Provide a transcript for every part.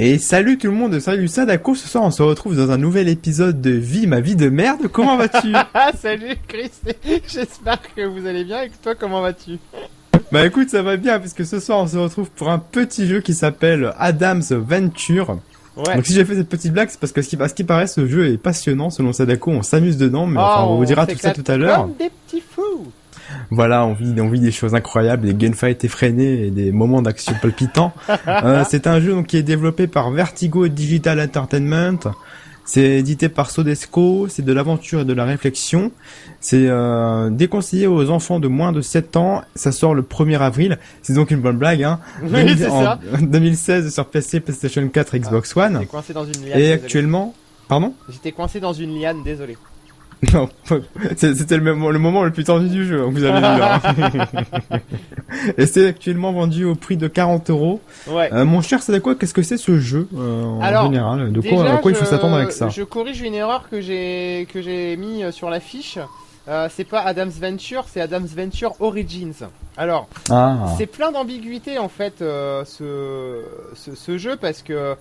Et salut tout le monde, salut Sadako, ce soir on se retrouve dans un nouvel épisode de Vie, ma vie de merde, comment vas-tu? Salut Chris, j'espère que vous allez bien et que toi comment vas-tu? Bah écoute, ça va bien parce que ce soir on se retrouve pour un petit jeu qui s'appelle Adam's Venture. Ouais. Donc si j'ai fait cette petite blague, c'est parce que ce qui paraît ce jeu est passionnant selon Sadako, on s'amuse dedans, mais enfin, on vous dira tout ça tout à l'heure. Comme des petits fous. Voilà, on vit des choses incroyables, des gunfights effrénés et des moments d'action palpitants. C'est un jeu donc qui est développé par Vertigo Digital Entertainment. C'est édité par Sodesco, c'est de l'aventure et de la réflexion. C'est déconseillé aux enfants de moins de 7 ans. Ça sort le 1er avril. C'est donc une bonne blague, hein. Oui, c'est ça. 2016 sur PC, PlayStation 4, Xbox One. J'étais coincé dans une liane. Et désolé. actuellement... Pardon? J'étais coincé dans une liane, désolé. Non, c'était le moment le plus tendu du jeu, vous avez vu. Hein. Et c'est actuellement vendu au prix de 40€. Ouais. Mon cher, c'est quoi? Qu'est-ce que c'est ce jeu Alors, en général? De déjà, quoi il faut s'attendre avec ça? Je corrige une erreur que j'ai mis sur l'affiche. C'est pas Adam's Venture, c'est Adam's Venture Origins. Alors, c'est plein d'ambiguïté en fait ce jeu parce que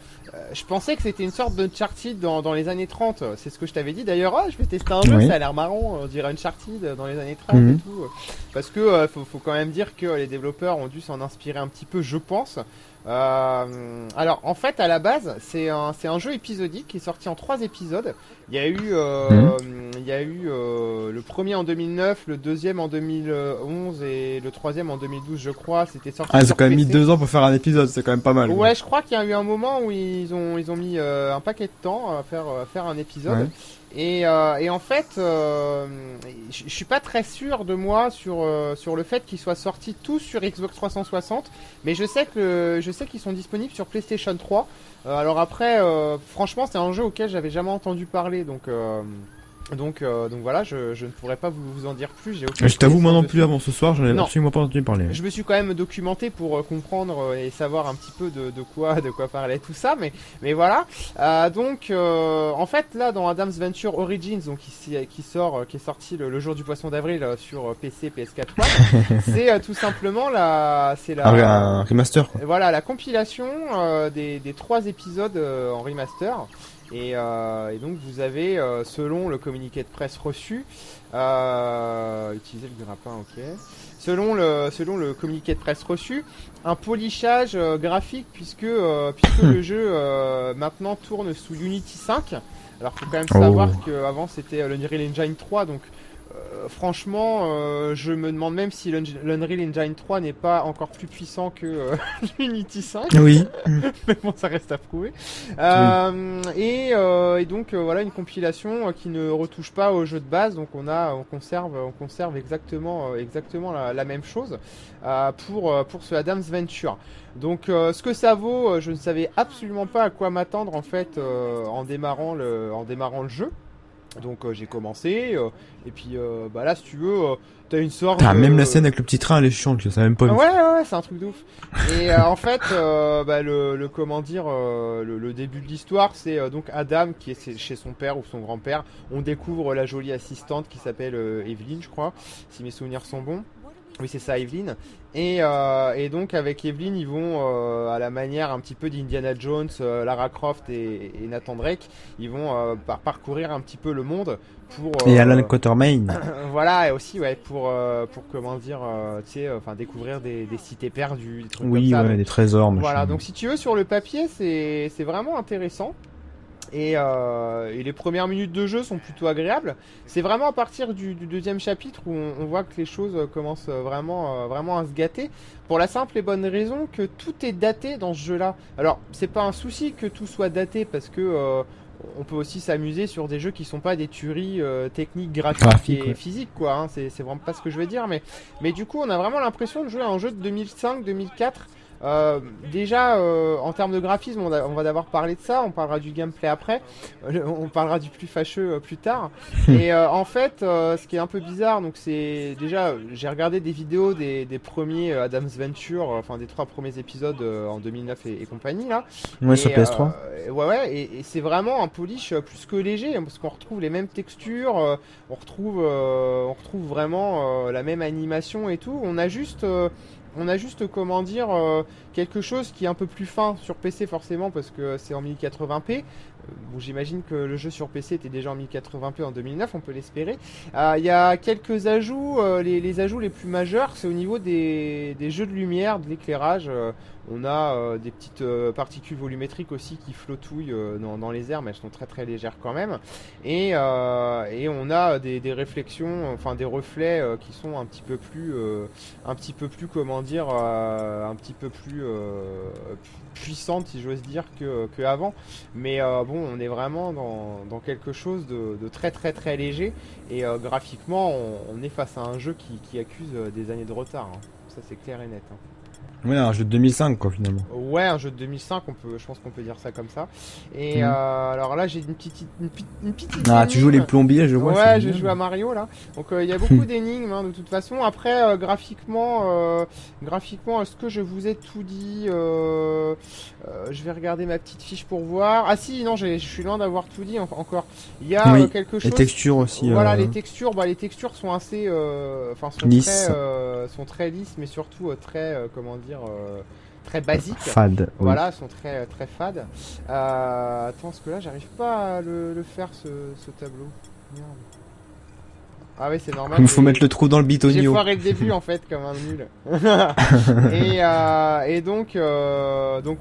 je pensais que c'était une sorte d'Uncharted dans les années 30. C'est ce que je t'avais dit d'ailleurs. Je vais tester un jeu, oui. Ça a l'air marrant, on dirait Uncharted dans les années 30 et tout. Parce que faut quand même dire que les développeurs ont dû s'en inspirer un petit peu, je pense. Alors en fait à la base c'est un jeu épisodique qui est sorti en 3 épisodes. Il y a eu le premier en 2009, le deuxième en 2011 et le troisième en 2012 je crois. C'était sorti. Ils ont sur quand même mis PC. 2 ans pour faire un épisode, c'est quand même pas mal. Ouais, je crois qu'il y a eu un moment où ils ont mis un paquet de temps à faire un épisode. Ouais. Et en fait, je suis pas très sûr de moi sur le fait qu'ils soient sortis tous sur Xbox 360, mais je sais qu'ils sont disponibles sur PlayStation 3. Alors après, franchement, c'est un jeu auquel j'avais jamais entendu parler, donc voilà, je ne pourrais pas vous en dire plus. Je t'avoue, moi non dessus. plus avant ce soir, j'en ai Non. absolument pas entendu parler. Je me suis quand même documenté pour comprendre et savoir un petit peu de quoi parlait tout ça, mais voilà. Donc en fait là dans Adam's Venture Origins, donc qui est sorti le jour du poisson d'avril sur PC, PS4 One, c'est tout simplement un remaster, quoi. Voilà la compilation des 3 épisodes en remaster. Et donc vous avez, selon le communiqué de presse reçu, utiliser le grappin, ok. Selon le communiqué de presse reçu, un polissage graphique puisque le jeu maintenant tourne sous Unity 5. Alors faut quand même savoir qu'avant c'était l'Unreal Engine 3, donc franchement, je me demande même si l'Unreal Engine 3 n'est pas encore plus puissant que Unity 5. Oui. Mais bon, ça reste à prouver. Et donc voilà une compilation qui ne retouche pas au jeu de base. Donc on conserve exactement la même chose pour ce Adam's Venture. Donc ce que ça vaut, je ne savais absolument pas à quoi m'attendre en fait en démarrant le jeu. Donc j'ai commencé et puis là si tu veux t'as une sorte même la scène avec le petit train elle est chiante, je savais même pas. Ouais c'est un truc de ouf. Et en fait le début de l'histoire c'est donc Adam qui est chez son père ou son grand-père. On découvre la jolie assistante qui s'appelle Evelyn je crois si mes souvenirs sont bons. Oui c'est ça Evelyn. Et donc avec Evelyn ils vont à la manière un petit peu d'Indiana Jones, Lara Croft et Nathan Drake, ils vont parcourir un petit peu le monde pour et Alan Quatermain. voilà et aussi ouais pour comment dire découvrir des cités perdues, des trucs comme ça. Des trésors. Voilà machin. donc si tu veux sur le papier c'est vraiment intéressant. Et les premières minutes de jeu sont plutôt agréables. C'est vraiment à partir du deuxième chapitre où on voit que les choses commencent vraiment à se gâter. Pour la simple et bonne raison que tout est daté dans ce jeu-là. Alors, c'est pas un souci que tout soit daté parce que on peut aussi s'amuser sur des jeux qui sont pas des tueries techniques, graphiques et physiques, quoi. Hein. C'est vraiment pas ce que je veux dire. Mais du coup, on a vraiment l'impression de jouer à un jeu de 2005-2004. Déjà en termes de graphisme on va d'abord parler de ça, on parlera du gameplay après, on parlera du plus fâcheux plus tard. Et en fait ce qui est un peu bizarre, donc c'est déjà j'ai regardé des vidéos des premiers Adam's Venture, enfin des 3 premiers épisodes en 2009 et compagnie là. Ouais, sur PS3. Et c'est vraiment un polish plus que léger parce qu'on retrouve les mêmes textures, on retrouve vraiment la même animation et tout. On a juste on a juste comment dire quelque chose qui est un peu plus fin sur PC forcément parce que c'est en 1080p. Bon, j'imagine que le jeu sur PC était déjà en 1080p en 2009, on peut l'espérer. Il y a quelques ajouts, les ajouts les plus majeurs, c'est au niveau des jeux de lumière, de l'éclairage. On a des petites particules volumétriques aussi qui flottouillent dans les airs, mais elles sont très très légères quand même. Et on a des réflexions, enfin des reflets qui sont un petit peu plus comment dire, un petit peu plus puissantes si j'ose dire que avant. Mais bon, on est vraiment dans quelque chose de très très très léger. Et graphiquement, on est face à un jeu qui accuse des années de retard. Hein. Ça c'est clair et net. Hein. Ouais, un jeu de 2005 quoi finalement. Ouais, un jeu de 2005, je pense qu'on peut dire ça comme ça. Et alors là, j'ai une petite Ah, énigme. tu joues les plombiers, je vois. Ouais, je joue à Mario là. Donc il y a beaucoup d'énigmes hein, de toute façon. Après, graphiquement, est-ce que je vous ai tout dit je vais regarder ma petite fiche pour voir. Ah si, non, je suis loin d'avoir tout dit encore. Il y a quelque chose. Les textures aussi. Voilà, les textures sont assez, sont lisses. sont très lisses, mais surtout très, comment dire, très basiques. Fade. Voilà, sont très très fades. Attends, parce que là, j'arrive pas à le faire ce tableau. Merde. Ah oui, c'est normal. Il faut mettre le trou dans le J'ai bitonio. foiré le début en fait comme un nul. et donc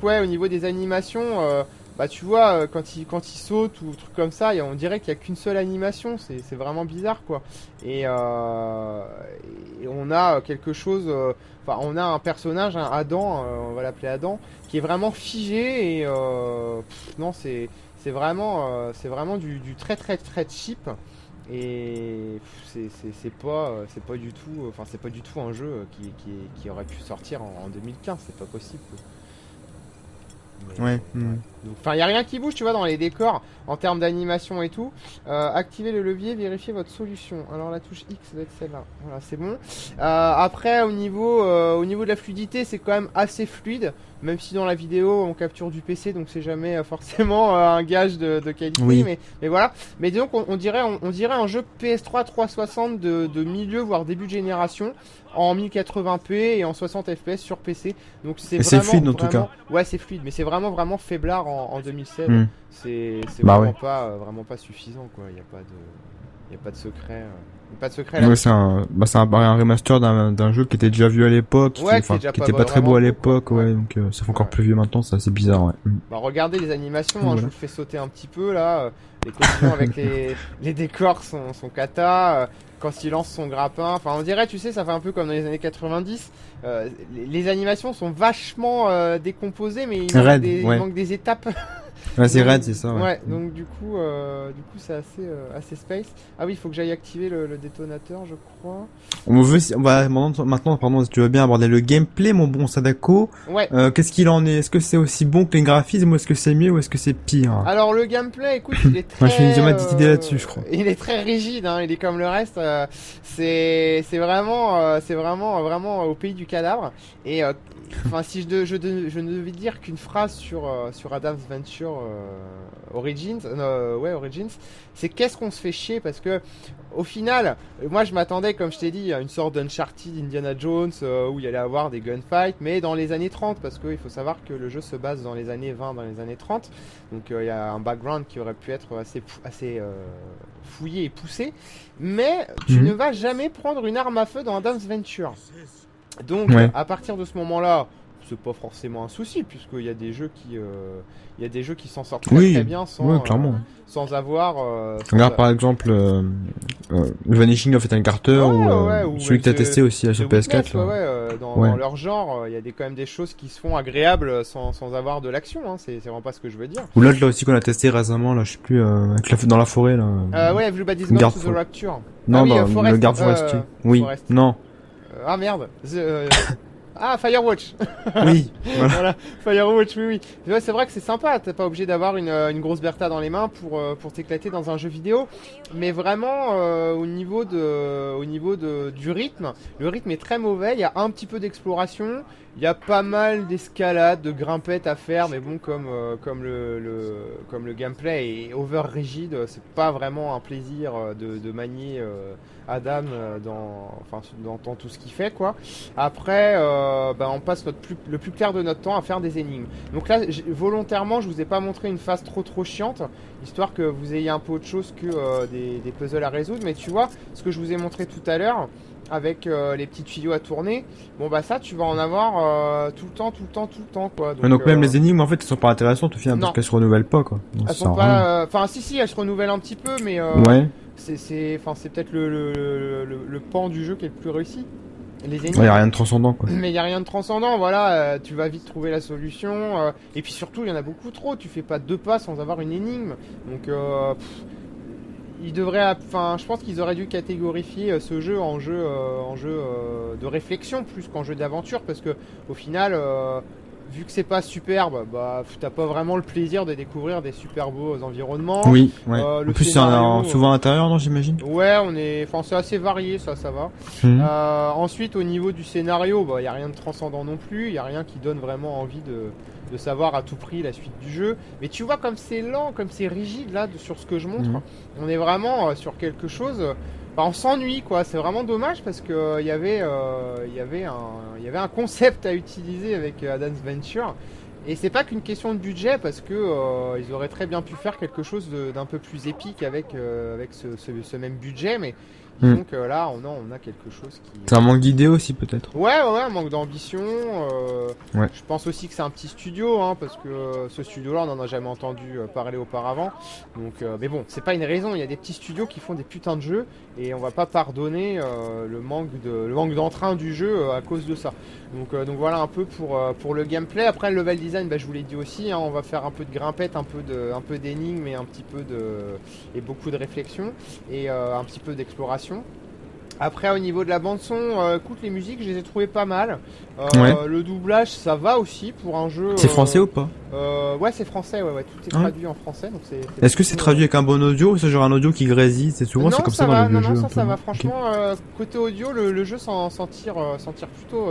ouais, au niveau des animations, bah tu vois quand il saute ou truc comme ça, on dirait qu'il y a qu'une seule animation. C'est vraiment bizarre quoi. Et on a quelque chose. Enfin, on a un personnage, un Adam, on va l'appeler Adam, qui est vraiment figé et non c'est vraiment du très très très cheap. Et c'est pas du tout un jeu qui aurait pu sortir en 2015, c'est pas possible. Mais, Ouais. Enfin, il y a rien qui bouge, tu vois, dans les décors en termes d'animation et tout. Activez le levier, vérifiez votre solution. Alors la touche X va être celle-là. Voilà, c'est bon. Après, au niveau de la fluidité, c'est quand même assez fluide. Même si dans la vidéo on capture du PC, donc c'est jamais forcément un gage de qualité. Oui. Mais voilà. Mais disons qu'on dirait un jeu PS3 360 de milieu voire début de génération en 1080p et en 60 fps sur PC. Donc c'est fluide en tout cas. Ouais, c'est fluide, mais c'est vraiment faiblard en 2016. C'est Bah vraiment pas suffisant quoi. Il y a pas de secret. Pas de secret là. Ouais, c'est un remaster d'un jeu qui était déjà vu à l'époque, ouais, qui était pas très beau à l'époque, ouais, donc ça fait encore plus vieux maintenant, c'est assez bizarre, ouais. Bah regardez les animations, hein, je vous le fais sauter un petit peu là, les costumes avec les décors sont cata, quand il lance son grappin, enfin on dirait, tu sais, ça fait un peu comme dans les années 90, les animations sont vachement décomposées, mais il manque des étapes. Ouais, c'est raide, c'est ça. Ouais, donc du coup c'est assez space. Ah oui, il faut que j'aille activer le détonateur, je crois. On va maintenant, pardon, si tu veux bien aborder le gameplay, mon bon Sadako. Ouais. Qu'est-ce qu'il en est? Est-ce que c'est aussi bon que les graphismes, ou est-ce que c'est mieux, ou est-ce que c'est pire? Alors le gameplay, écoute, il est très. Moi, je vais ma petite idée là-dessus, je crois. Il est très rigide, hein. Il est comme le reste. C'est vraiment au pays du cadavre. Et enfin, si je ne devais dire qu'une phrase sur Adam's Venture Origins, c'est qu'est-ce qu'on se fait chier parce que au final, moi je m'attendais, comme je t'ai dit, à une sorte d'Uncharted Indiana Jones où il y allait avoir des gunfights, mais dans les années 30, parce qu'il faut savoir que le jeu se base dans les années 20, dans les années 30, donc il y a un background qui aurait pu être assez fouillé et poussé, mais tu ne vas jamais prendre une arme à feu dans Adam's Venture. Donc à partir de ce moment-là, c'est pas forcément un souci puisqu'il y a des jeux qui s'en sortent très bien sans avoir regarde par exemple le Vanishing of Ethan Carter ou celui que t'as testé aussi sur PS4 dans leur genre il y a quand même des choses qui se font agréables sans avoir de l'action, hein. C'est vraiment pas ce que je veux dire. Ou là aussi qu'on a testé récemment, là je sais plus, dans la forêt là. Ouais, Everybody's Gone to the Rapture. Non, le garde forestier. Oui, non. Ah merde. Ah, Firewatch. Oui, voilà, Firewatch, oui. Ouais, c'est vrai que c'est sympa, t'es pas obligé d'avoir une grosse Bertha dans les mains pour t'éclater dans un jeu vidéo. Mais vraiment, au niveau du rythme, le rythme est très mauvais, il y a un petit peu d'exploration, il y a pas mal d'escalade, de grimpettes à faire, mais bon, comme le gameplay est over rigide, c'est pas vraiment un plaisir de manier Adam dans tout ce qu'il fait, quoi. Après, on passe le plus clair de notre temps à faire des énigmes. Donc là, volontairement, je vous ai pas montré une phase trop chiante, histoire que vous ayez un peu autre chose que des puzzles à résoudre. Mais tu vois, ce que je vous ai montré tout à l'heure, avec les petits tuyaux à tourner, bon bah ça, tu vas en avoir tout le temps, quoi. Donc même les énigmes, en fait, elles sont pas intéressantes au final, parce qu'elles se renouvellent pas, quoi. Elles sont pas... Enfin, si, elles se renouvellent un petit peu, mais... ouais. C'est peut-être le pan du jeu qui est le plus réussi. Les énigmes. Ouais, y a rien de transcendant, quoi. Mais y a rien de transcendant, voilà, tu vas vite trouver la solution. Et puis surtout, il y en a beaucoup trop. Tu fais pas 2 pas sans avoir une énigme. Donc, ils devraient, enfin, je pense qu'ils auraient dû catégorifier ce jeu en jeu de réflexion plus qu'en jeu d'aventure, parce que au final, vu que c'est pas superbe, bah t'as pas vraiment le plaisir de découvrir des super beaux environnements. Oui, ouais. En plus scénario, c'est souvent à l'intérieur, non, j'imagine. Ouais, enfin c'est assez varié, ça va. Ensuite, au niveau du scénario, bah y a rien de transcendant non plus, y a rien qui donne vraiment envie de savoir à tout prix la suite du jeu. Mais tu vois comme c'est lent, comme c'est rigide là sur ce que je montre, on est vraiment sur quelque chose. On s'ennuie, quoi. C'est vraiment dommage parce que il y avait un concept à utiliser avec Adam's Venture, et c'est pas qu'une question de budget, parce que ils auraient très bien pu faire quelque chose d'un peu plus épique avec ce même budget, mais donc là on a quelque chose qui... C'est un manque d'idées aussi, peut-être. Ouais, un manque d'ambition. Ouais. Je pense aussi que c'est un petit studio, hein, parce que ce studio-là, on en a jamais entendu parler auparavant. Donc, mais bon, c'est pas une raison. Il y a des petits studios qui font des putains de jeux, et on va pas pardonner le manque d'entrain du jeu à cause de ça. Donc voilà un peu pour le gameplay. Après, le level design, je vous l'ai dit aussi, hein, on va faire un peu de grimpette, un peu d'énigmes, et et beaucoup de réflexion, et un petit peu d'exploration. Après, au niveau de la bande son, écoute, les musiques, je les ai trouvées pas mal. Le doublage, ça va aussi pour un jeu. C'est français ou pas? Ouais, c'est français, ouais, tout est traduit en français. Donc est-ce que c'est traduit avec un bon audio, ou c'est genre un audio qui grésille? C'est souvent c'est comme ça dans les jeux. Non, ça va. Franchement, côté audio, le jeu s'en tire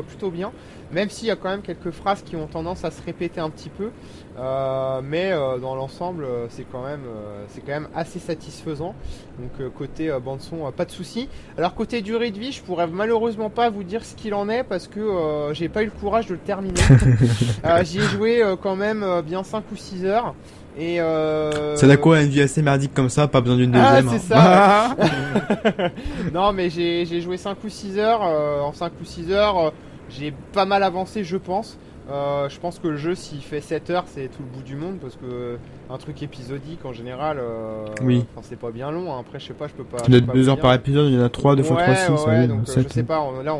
plutôt bien. Même s'il y a quand même quelques phrases qui ont tendance à se répéter un petit peu, mais dans l'ensemble, c'est quand même assez satisfaisant. Donc côté bande son, pas de souci. Alors côté durée de vie, je pourrais malheureusement pas vous dire ce qu'il en est, parce que j'ai pas eu le courage de le terminer. J'y ai joué quand même bien 5 ou 6 heures. Et c'est là quoi, une vie assez merdique comme ça, pas besoin d'une deuxième. C'est ça. Non, mais j'ai joué 5 ou 6 heures. En 5 ou 6 heures, j'ai pas mal avancé, je pense. Je pense que le jeu, s'il fait 7 heures, c'est tout le bout du monde, parce que un truc épisodique en général, oui. C'est pas bien long. Hein. Après, je sais pas, je peux pas. Il y a 2 heures par épisode, il y en a 3, 2 fois 3, 6. Ouais, donc je sais pas. Là,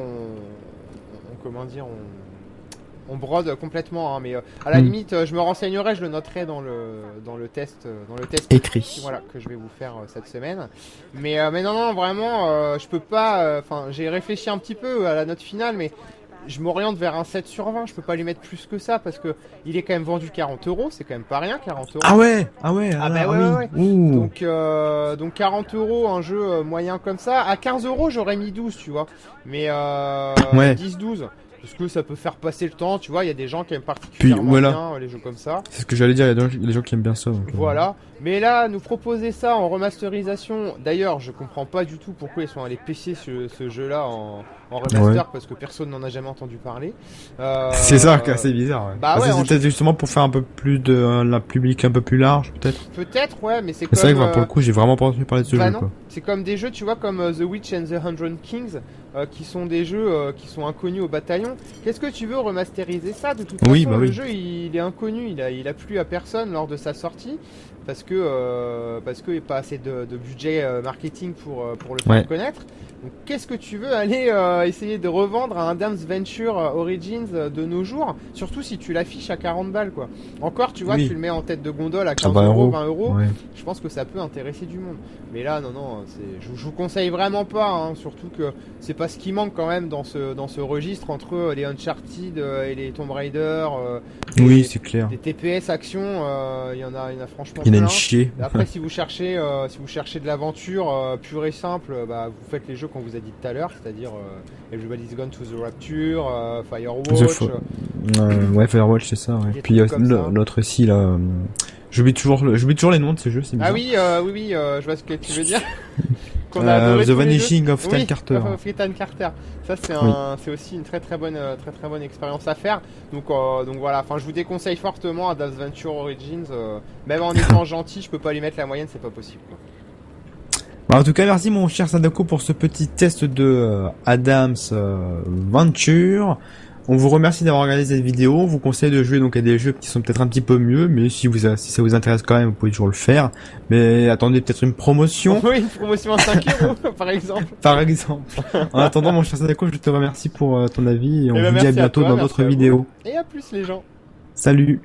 on brode complètement, hein, mais à la limite, je me renseignerai, je le noterai dans le test écrit. Voilà, que je vais vous faire cette semaine. Mais non, vraiment, je peux pas. J'ai réfléchi un petit peu à la note finale, mais je m'oriente vers un 7 sur 20. Je peux pas lui mettre plus que ça, parce que il est quand même vendu 40€. C'est quand même pas rien, 40€. Ah ouais. Ouais. Donc 40€, un jeu moyen comme ça. À 15€, j'aurais mis 12, tu vois. Mais 10-12. Parce que ça peut faire passer le temps, tu vois, il y a des gens qui aiment particulièrement bien les jeux comme ça. C'est ce que j'allais dire, il y a des gens qui aiment bien ça. Donc, voilà. Mais là, nous proposer ça en remasterisation, d'ailleurs, je comprends pas du tout pourquoi ils sont allés pêcher ce jeu-là en remaster, parce que personne n'en a jamais entendu parler. C'est ça qui est assez bizarre. C'est peut-être justement pour faire un peu plus de la public un peu plus large, peut-être. Peut-être, ouais, mais c'est comme... C'est vrai que pour le coup, j'ai vraiment pas entendu parler de ce jeu. Non. Quoi. C'est comme des jeux, tu vois, comme The Witch and the Hundred Kings, qui sont des jeux qui sont inconnus au bataillon. Qu'est-ce que tu veux remasteriser ça? De toute façon, le jeu, il est inconnu, il a plu à personne lors de sa sortie. Parce que il n'y a pas assez de budget marketing pour le faire connaître. Donc qu'est-ce que tu veux aller essayer de revendre à un Adam's Venture Origins de nos jours, surtout si tu l'affiches à 40 balles, quoi. Encore, tu vois, tu le mets en tête de gondole à 15€, 20€, je pense que ça peut intéresser du monde. Mais là, non, je vous conseille vraiment pas, hein, surtout que c'est pas ce qui manque quand même dans ce registre entre les Uncharted et les Tomb Raider. C'est clair. Des TPS action, il y en a franchement il y en a plein. une chier. Après, si vous cherchez de l'aventure pure et simple, vous faites les jeux qu'on vous a dit tout à l'heure, c'est-à-dire Everybody's Gone to the Rapture, Firewatch. Firewatch, c'est ça. Ouais. Puis il y a l'autre ici là. J'oublie toujours les noms de ces jeux. Oui, je vois ce que tu veux dire. qu'on a adoré The tous les deux. Vanishing of Ethan Oui, Carter. of Ethan Carter. Ça c'est aussi une très bonne expérience à faire. Donc voilà, enfin je vous déconseille fortement Adam's Venture Origins. Même en étant gentil, je peux pas lui mettre la moyenne, c'est pas possible. Quoi. Bah, en tout cas, merci mon cher Sadako pour ce petit test de Adam's Venture. On vous remercie d'avoir regardé cette vidéo. On vous conseille de jouer donc à des jeux qui sont peut-être un petit peu mieux, mais si ça vous intéresse quand même, vous pouvez toujours le faire. Mais attendez peut-être une promotion. Oui, une promotion à 5 euros, par exemple. Par exemple. En attendant, mon cher Sadako, je te remercie pour ton avis et on vous dit à merci bientôt toi, dans merci d'autres à vous. vidéos. Et à plus les gens. Salut.